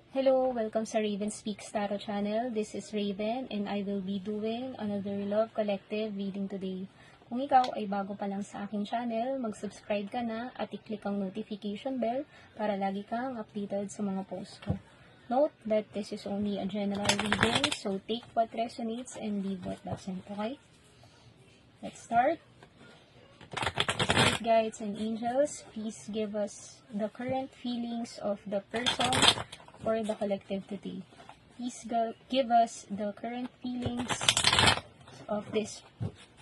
Hello, welcome sa Raven Speaks Tarot channel. This is Raven and I will be doing another Love Collective reading today. Kung ikaw ay bago pa lang sa aking channel, mag-subscribe ka na at i-click ang notification bell para lagi kang updated sa mga post ko. Note that this is only a general reading, so take what resonates and leave what doesn't, okay? Let's start. Spirit guides and angels, please give us the current feelings of the person for the collective today. Please give us the current feelings of this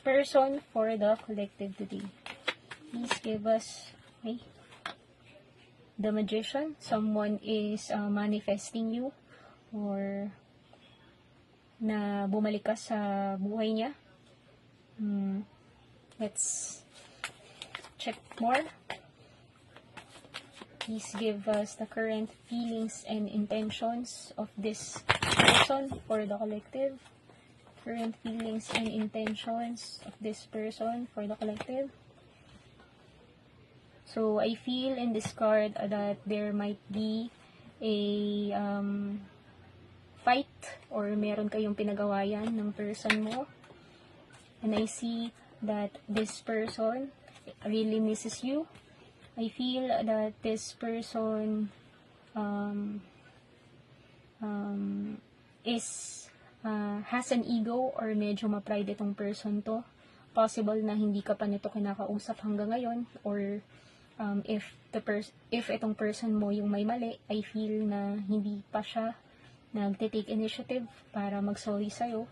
person for the collective today. Please give us the Magician. Someone is manifesting you or na bumalik ka sa buhay niya. Let's check more. Please give us the current feelings and intentions of this person for the collective. Current feelings and intentions of this person for the collective. So, I feel in this card that there might be a fight or meron kayong pinagawayan ng person mo. And I see that this person really misses you. I feel that this person has an ego or medyo ma-pride itong person to. Possible na hindi ka pa nito kinakausap hanggang ngayon, or if itong person mo yung may mali, I feel na hindi pa siya nagte-take initiative para mag-sorry sa'yo.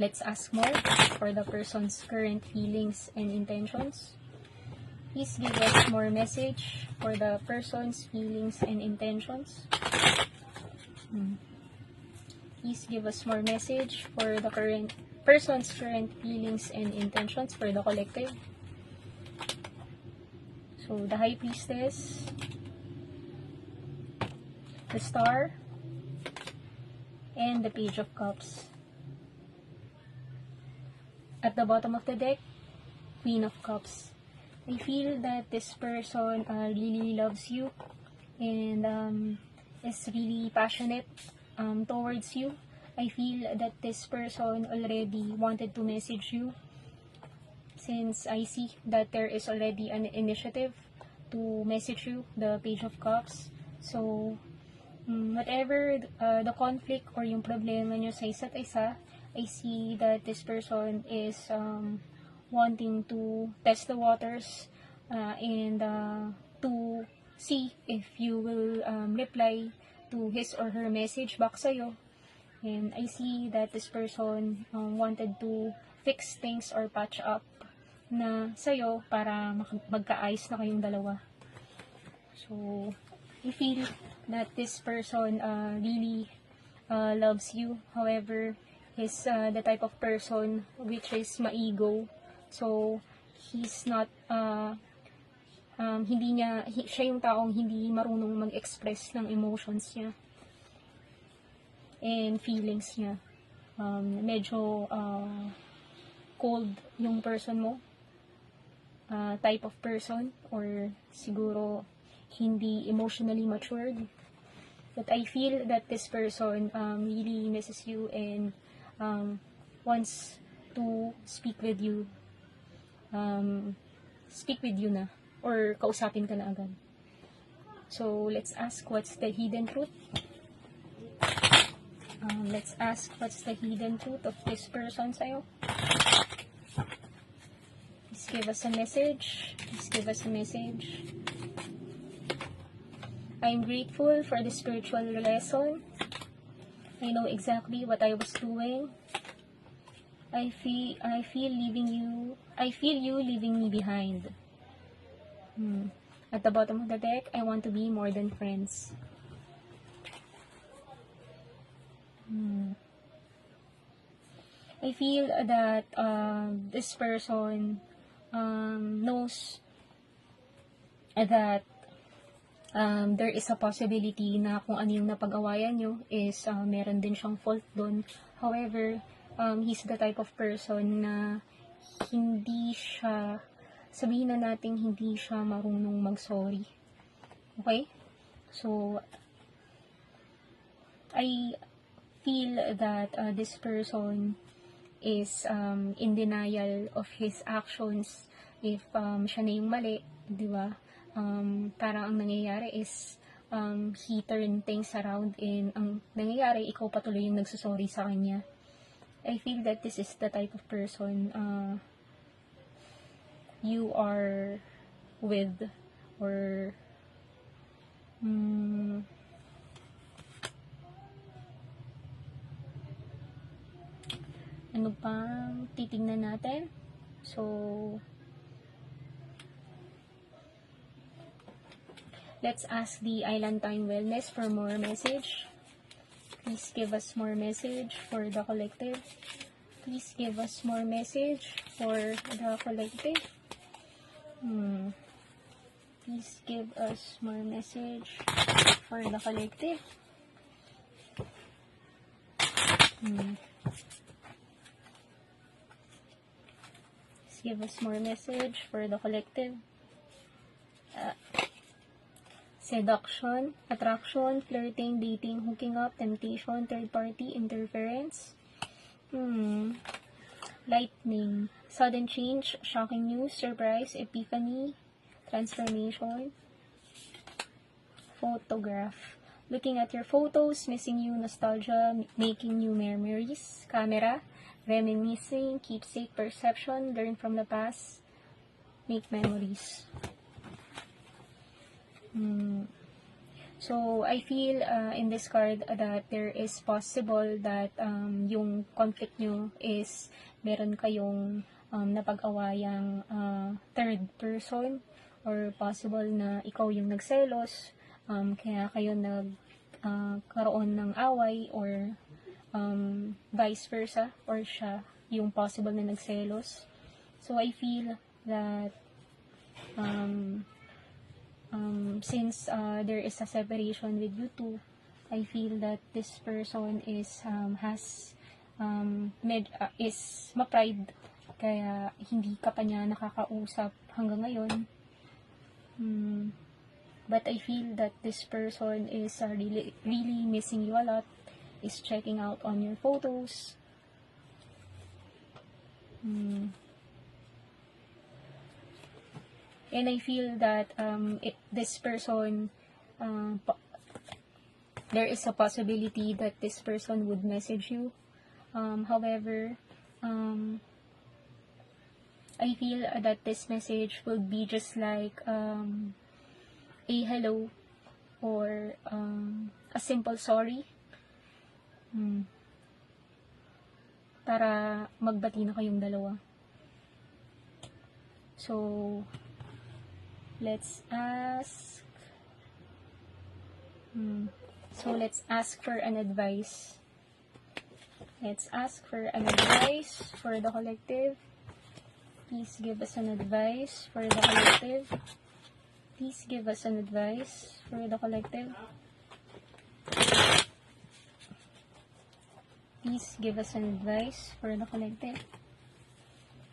Let's ask more for the person's current feelings and intentions. Please give us more message for the person's feelings and intentions. Please give us more message for the person's current feelings and intentions for the collective. So, the High Priestess, the Star, and the Page of Cups. At the bottom of the deck, Queen of Cups. I feel that this person really loves you and is really passionate towards you. I feel that this person already wanted to message you, since I see that there is already an initiative to message you, the Page of Cups. So, whatever the conflict or yung problema nyo sa isa't isa, I see that this person is wanting to test the waters and to see if you will reply to his or her message back sa'yo. And I see that this person wanted to fix things or patch up na sa'yo para magkaayos na kayong dalawa. So, I feel that this person really loves you. However, he's the type of person which is ma-ego. So, he's not, siya yung taong hindi marunong mag-express ng emotions niya and feelings niya. Medyo cold yung person mo. Type of person, or siguro hindi emotionally matured. But I feel that this person really misses you and wants to speak with you na, or kausapin ka na agad. So, let's ask what's the hidden truth. Let's ask what's the hidden truth of this person sa'yo. Please give us a message. Please give us a message. I'm grateful for the spiritual lesson. I know exactly what I was doing. I feel you leaving me behind. At the bottom of the deck, I want to be more than friends. I feel that this person knows that there is a possibility na kung ano yung napag-awayan nyo is meron din siyang fault doon. However, he's the type of person na hindi siya, sabihin na natin, hindi siya marunong mag-sorry. Okay? So, I feel that this person is in denial of his actions if siya na yung mali, di ba? Parang ang nangyayari is he turned things around and ang nangyayari, ikaw patuloy yung nagsusorry sa kanya. I feel that this is the type of person you are with or ano pang titingnan natin? So, let's ask the Island Time Wellness for more message. Please give us more message for the collective. Please give us more message for the collective. Please give us more message for the collective. Give us more message for the collective. Seduction, attraction, flirting, dating, hooking up, temptation, third party, interference. Lightning, sudden change, shocking news, surprise, epiphany, transformation. Photograph, looking at your photos, missing you, nostalgia, making new memories. Camera, reminiscing, keepsake, perception, learn from the past, make memories. So, I feel in this card that there is possible that yung conflict nyo is meron kayong napag-awayang third person or possible na ikaw yung nagselos, kaya kayo nagkaroon ng away or vice versa, or siya yung possible na nagselos. So, I feel that since there is a separation with you two, I feel that this person is is ma-pride, kaya hindi ka pa niya nakakausap hanggang ngayon. But I feel that this person is really missing you a lot, is checking out on your photos. And I feel that this person, there is a possibility that this person would message you. However, I feel that this message will be just like a hello or a simple sorry. Para magbati na kayong dalawa. So, let's ask. Let's ask for an advice. Let's ask for an advice for the collective. Please give us an advice for the collective. Please give us an advice for the collective. Please give us an advice for the collective.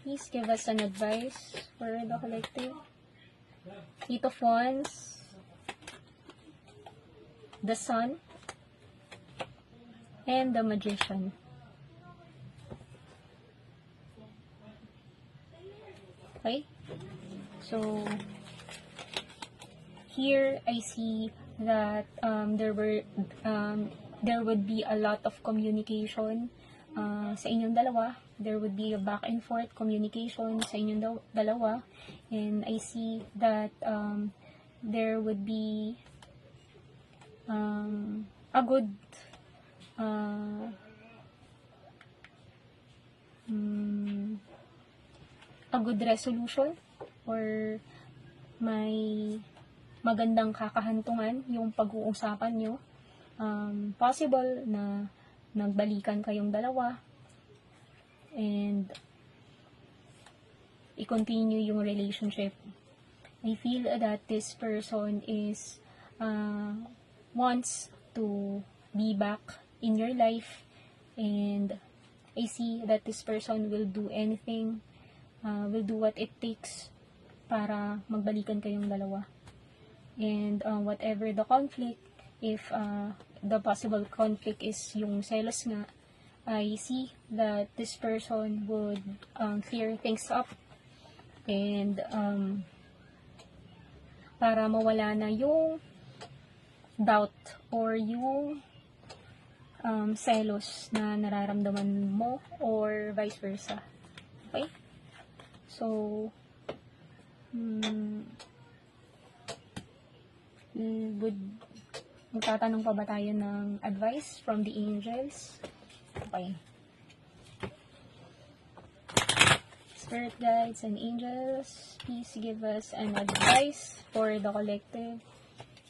Please give us an advice for the collective. Eight of Wands, the Sun, and the Magician. Okay? So, here I see that there would be a lot of communication sa inyong dalawa. There would be a back and forth communication sa inyong dalawa. And I see that there would be a good resolution, or may magandang kakahantungan yung pag-uusapan nyo. Possible na nagbalikan kayong dalawa and i-continue yung relationship. I feel that this person is wants to be back in your life, and I see that this person will do anything, will do what it takes para magbalikan kayong dalawa. And whatever the conflict, if the possible conflict is yung selos nga, I see that this person would clear things up, and para mawala na yung doubt or yung selos na nararamdaman mo or vice versa. Okay? So, magtatanong pa ba tayo ng advice from the angels? Okay. Spirit guides and angels, please give us an advice for the collective.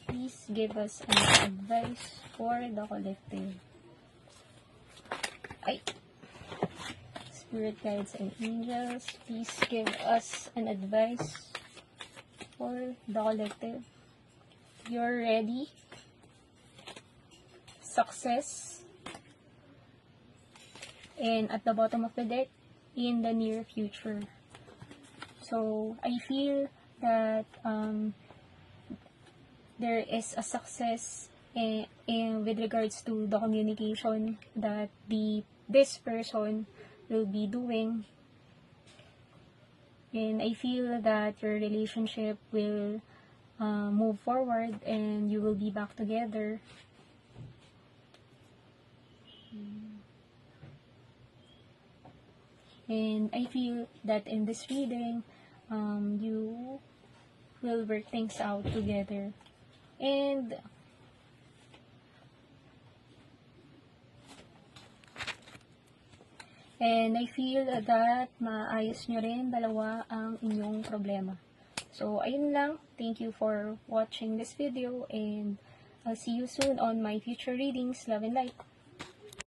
Please give us an advice for the collective. Ay. Spirit guides and angels, please give us an advice for the collective. You're ready. Success. And at the bottom of the deck, in the near future. So, I feel that there is a success with regards to the communication that this person will be doing. And I feel that your relationship will move forward and you will be back together. And I feel that in this reading, you will work things out together. And I feel that maayos nyo rin dalawa ang inyong problema. So, ayun lang. Thank you for watching this video and I'll see you soon on my future readings. Love and light.